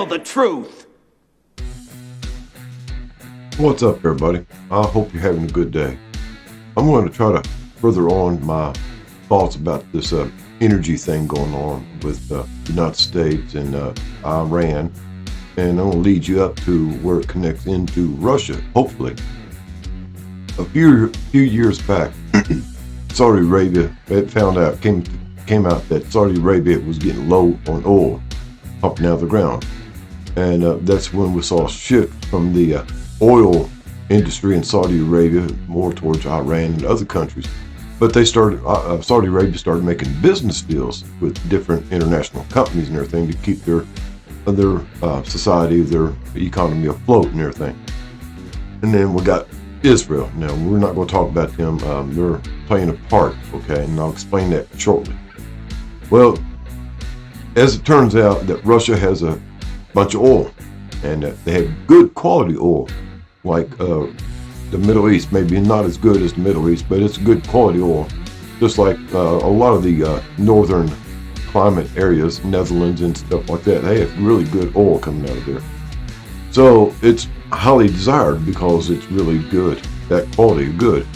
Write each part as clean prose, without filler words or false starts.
The truth. What's up, everybody? I hope you're having a good day. I'm going to try to further on my thoughts about this energy thing going on with the United States and Iran, and I'm going to lead you up to where it connects into Russia, hopefully. A few years back, Saudi Arabia came out that Saudi Arabia was getting low on oil pumping out of the ground. And that's when we saw a shift from the oil industry in Saudi Arabia more towards Iran and other countries. But they started, Saudi Arabia started making business deals with different international companies and everything to keep their society, their economy afloat and everything. And then we got Israel. Now, we're not going to talk about them. They're playing a part, okay? And I'll explain that shortly. Well, as it turns out that Russia has a bunch of oil, and they have good quality oil, like the Middle East. Maybe not as good as the Middle East, but it's good quality oil, just like a lot of the northern climate areas, Netherlands and stuff like that. They have really good oil coming out of there, so it's highly desired because it's really good, that quality good.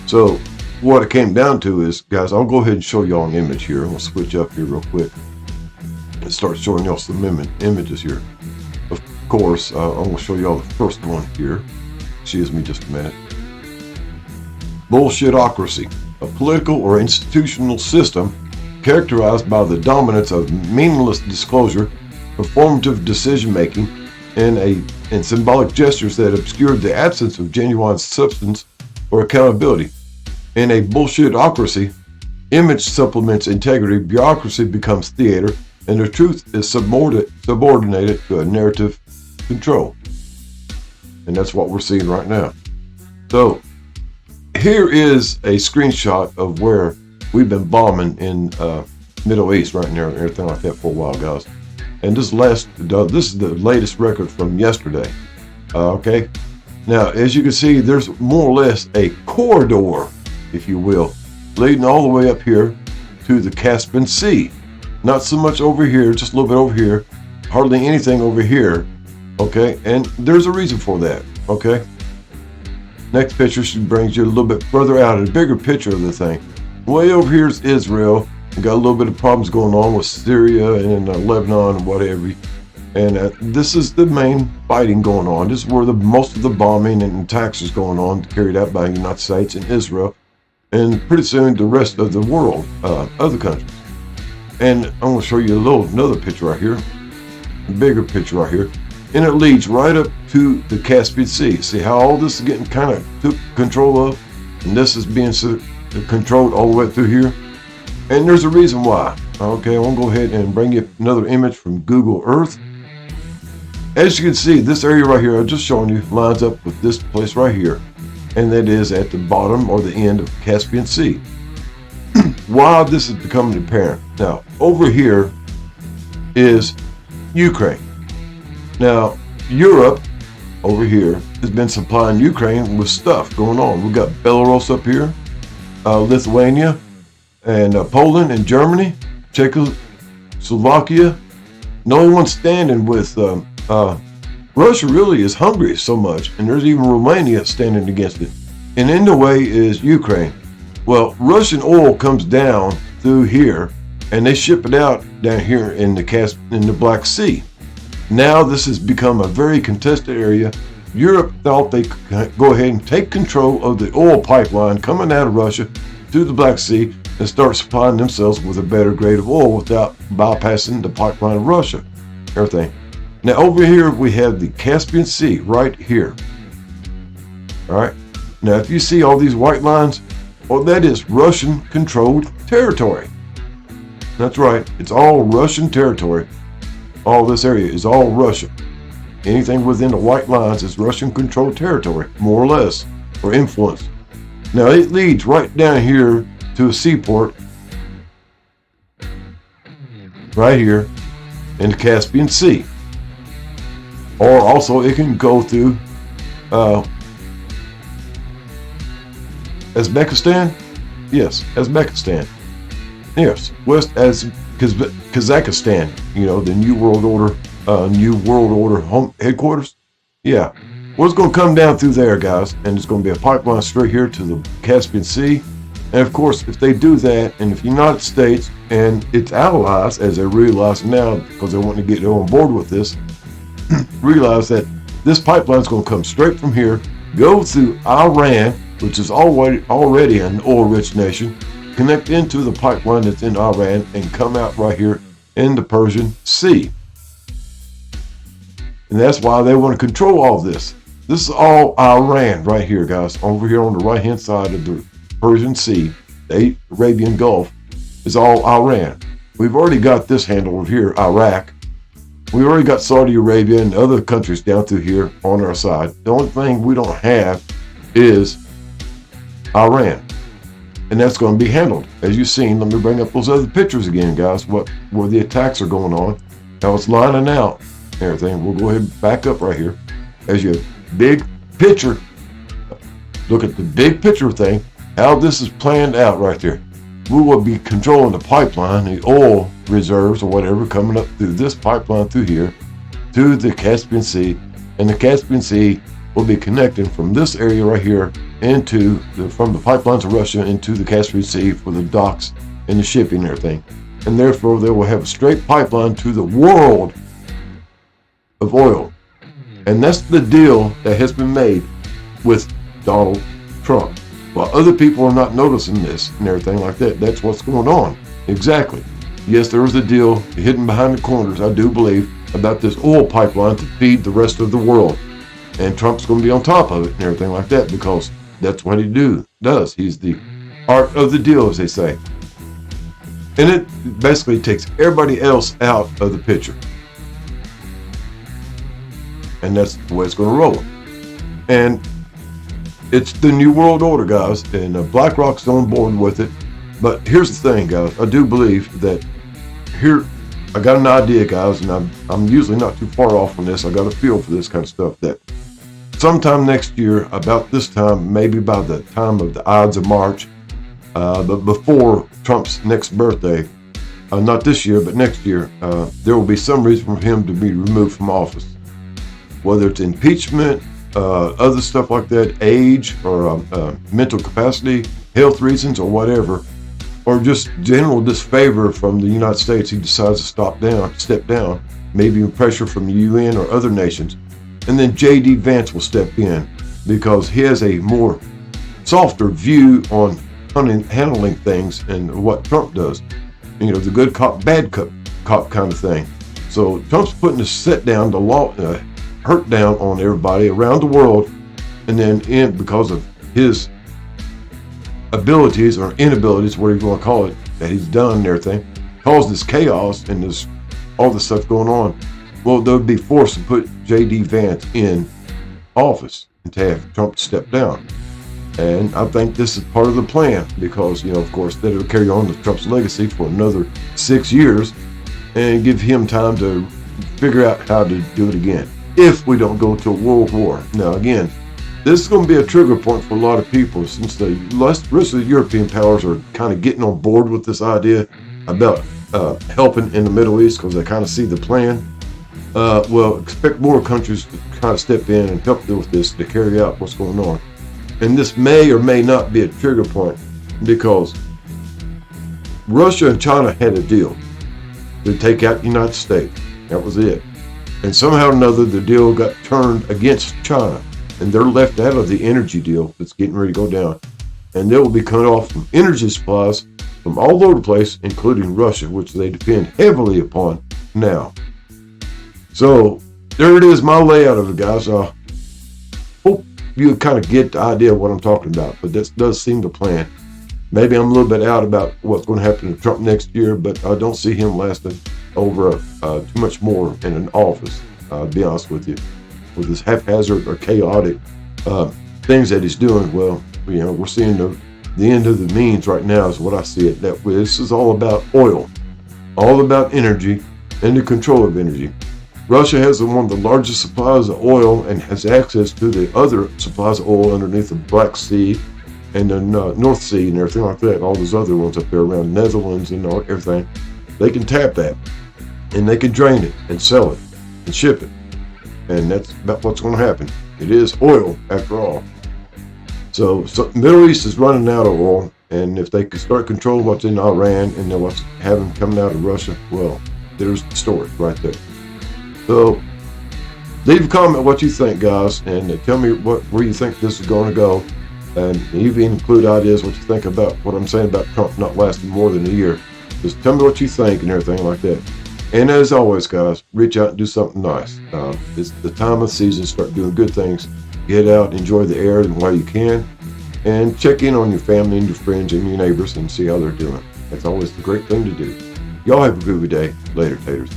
So what it came down to is, guys, I'll go ahead and show y'all an image here. I'm gonna switch up here real quick and start showing y'all some images here. Of course, I'm going to show y'all the first one here. Excuse me just a minute. Bullshitocracy, a political or institutional system characterized by the dominance of meaningless disclosure, performative decision-making, and symbolic gestures that obscured the absence of genuine substance or accountability. In a bullshitocracy, image supplements integrity, bureaucracy becomes theater, and the truth is subordinated to a narrative control. And that's what we're seeing right now. So here is a screenshot of where we've been bombing in Middle East right now and everything like that for a while, guys. And this is the latest record from yesterday. Okay. Now, as you can see, there's more or less a corridor, if you will, leading all the way up here to the Caspian Sea. Not so much over here, just a little bit over here, hardly anything over here, okay? And there's a reason for that, okay? Next picture brings you a little bit further out, a bigger picture of the thing. Way over here is Israel. We got a little bit of problems going on with Syria and Lebanon and whatever. And this is the main fighting going on. This is where most of the bombing and attacks is going on, carried out by the United States and Israel. And pretty soon the rest of the world, other countries. And I'm going to show you another picture right here, a bigger picture right here, and it leads right up to the Caspian Sea. See how all this is getting kind of took control of, and this is being controlled all the way through here. And there's a reason why. Okay, I'm going to go ahead and bring you another image from Google Earth. As you can see, this area right here, I'm just showing you, lines up with this place right here, and that is at the bottom or the end of the Caspian Sea. Why this is becoming apparent. Now, over here is Ukraine. Now, Europe over here has been supplying Ukraine with stuff going on. We've got Belarus up here, Lithuania, and Poland and Germany, Czechoslovakia. The only one standing with Russia really is Hungary so much, and there's even Romania standing against it. And in the way is Ukraine. Well, Russian oil comes down through here, and they ship it out down here in the Black Sea. Now this has become a very contested area. Europe thought they could go ahead and take control of the oil pipeline coming out of Russia to the Black Sea, and start supplying themselves with a better grade of oil without bypassing the pipeline of Russia. Everything. Now over here we have the Caspian Sea right here. All right. Now if you see all these white lines, well, that is Russian controlled territory. That's right. It's all Russian territory. All this area is all Russia. Anything within the white lines is Russian controlled territory, more or less, or influence. Now it leads right down here to a seaport right here in the Caspian Sea. Or also it can go through Uzbekistan? Yes, Uzbekistan. Yes, west as Kazakhstan, the New World Order home headquarters. Yeah. Well, it's going to come down through there, guys, and it's going to be a pipeline straight here to the Caspian Sea. And of course, if they do that, and if the United States and its allies, as they realize now, because they want to get on board with this, realize that this pipeline is going to come straight from here, go through Iran, which is already an oil-rich nation, connect into the pipeline that's in Iran, and come out right here in the Persian Sea. And that's why they want to control all this. This is all Iran right here, guys. Over here on the right-hand side of the Persian Sea, the Arabian Gulf, is all Iran. We've already got this handle over here, Iraq. We've already got Saudi Arabia and other countries down through here on our side. The only thing we don't have is Iran. And that's going to be handled. As you've seen, let me bring up those other pictures again, guys, where the attacks are going on. Now it's lining out everything. We'll go ahead and back up right here. As you big picture, look at the big picture thing, how this is planned out right there. We will be controlling the pipeline, the oil reserves or whatever coming up through this pipeline through here to the Caspian Sea, and the Caspian Sea will be connecting from this area right here from the pipelines of Russia into the Caspian Sea for the docks and the shipping and everything. And therefore they will have a straight pipeline to the world of oil. And that's the deal that has been made with Donald Trump. While other people are not noticing this and everything like that, that's what's going on. Exactly. Yes, there was a deal hidden behind the corners, I do believe, about this oil pipeline to feed the rest of the world. And Trump's going to be on top of it and everything like that because that's what he does. He's the art of the deal, as they say. And it basically takes everybody else out of the picture. And that's the way it's going to roll. And it's the New World Order, guys, and BlackRock's on board with it. But here's the thing, guys. I do believe that here, I got an idea, guys, and I'm usually not too far off on this. I got a feel for this kind of stuff that sometime next year, about this time, maybe by the time of the Ides of March, but before Trump's next birthday, not this year, but next year, there will be some reason for him to be removed from office. Whether it's impeachment, other stuff like that, age or mental capacity, health reasons or whatever, or just general disfavor from the United States, he decides to step down, maybe even pressure from the UN or other nations. And then J.D. Vance will step in because he has a more softer view on handling things and what Trump does. The good cop, bad cop kind of thing. So Trump's putting the set down, the law, hurt down on everybody around the world, and then because of his abilities or inabilities, whatever you want to call it, that he's done and everything, caused this chaos and this all this stuff going on. Well, they'll be forced to put J.D. Vance in office and to have Trump step down. And I think this is part of the plan because, of course, that it'll carry on with Trump's legacy for another 6 years and give him time to figure out how to do it again if we don't go to a world war. Now, again, this is going to be a trigger point for a lot of people since the rest of the European powers are kind of getting on board with this idea about helping in the Middle East because they kind of see the plan. Well, expect more countries to kind of step in and help with this to carry out what's going on. And this may or may not be a trigger point because Russia and China had a deal to take out the United States. That was it. And somehow or another, the deal got turned against China. And they're left out of the energy deal that's getting ready to go down. And they will be cut off from energy supplies from all over the place, including Russia, which they depend heavily upon now. So there it is, my layout of it, guys. Hope you kind of get the idea of what I'm talking about, but this does seem the plan. Maybe I'm a little bit out about what's going to happen to Trump next year, but I don't see him lasting over too much more in an office, to be honest with you. With his haphazard or chaotic things that he's doing, well, we're seeing the end of the means right now is what I see it. That this is all about oil, all about energy and the control of energy. Russia has one of the largest supplies of oil and has access to the other supplies of oil underneath the Black Sea and the North Sea and everything like that. All those other ones up there around the Netherlands and everything. They can tap that and they can drain it and sell it and ship it. And that's about what's going to happen. It is oil after all. So Middle East is running out of oil, and if they could start controlling what's in Iran and then what's having coming out of Russia, well, there's the story right there. So leave a comment what you think, guys, and tell me where you think this is going to go, and even include ideas what you think about what I'm saying about Trump not lasting more than a year. Just tell me what you think and everything like that. And as always, guys, reach out and do something nice. It's the time of season. Start doing good things. Get out, enjoy the air while you can, and check in on your family and your friends and your neighbors and see how they're doing. That's always the great thing to do. Y'all have a good day. Later, taters.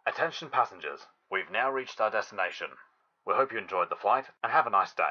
Attention passengers, we've now reached our destination. We hope you enjoyed the flight and have a nice day.